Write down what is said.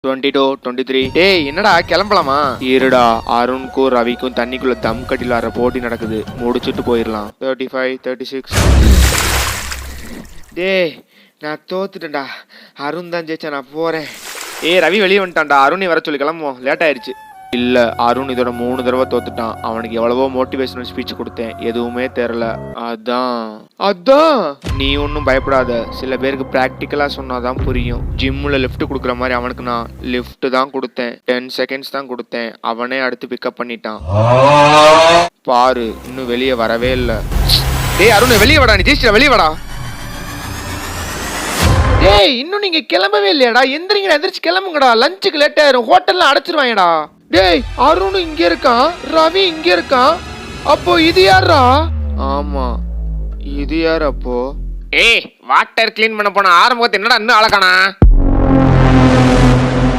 22, 23. டேய் என்னடா கிளம்பலாமா? இருடா, அருணுக்கும் ரவிக்கும் தண்ணிக்குள்ள தம் கட்டி விளாடுற போட்டி நடக்குது, முடிச்சுட்டு போயிடலாம். 35, 36. டேய் நான் தோத்துட்டேன்டா, அருண் தான் ஜெயிச்சா, நான் போறேன். ரவி வெளியே வந்துட்டான்டா, அருணை வர சொல்லி கிளம்புவோம், லேட் ஆயிடுச்சு. இல்ல, அருண் இதோட 3 தடவை தோத்துட்டான். அவனுக்கு எவ்வளவோ மோட்டிவேஷனல் ஸ்பீச் கொடுத்தேன், எதுவுமே தெரியல. அதான் நீ ஒன்றும் பயப்படாத, சில பேருக்கு பிராக்டிக்கலா சொன்னாதான் புரியும். ஜிம்முல லிஃப்ட் கொடுக்குற மாதிரி அவனுக்கு நான் லிஃப்ட் தான் கொடுத்தேன். 10 செகண்ட்ஸ் தான் கொடுத்தேன், அவனே அடுத்து பிக்கப் பண்ணிட்டான். பாரு, இன்னும் வெளியே வரவே இல்லை. டேய் அருண் வெளியே வாடா, நீ ஜெயிச்சிட்ட, வெளியே வாடா. டேய் இன்னும் நீங்க கிளம்பவே இல்லையாடா? எந்திரிங்கடா, எந்திரிச்சு கிளம்புங்கடா, லஞ்சுக்கு லேட் ஆயிரும், ஹோட்டல்லாம் அடைச்சிருவாங்கடா. டேய் அருண் இங்க இருக்கான், ரவி இங்க இருக்கான், அப்போ இது யாரா? ஆமா இது யார் அப்போ? வாட்டர் கிளீன் பண்ண போன ஆரம்பத்தை என்னடா இன்னும் அழகானா?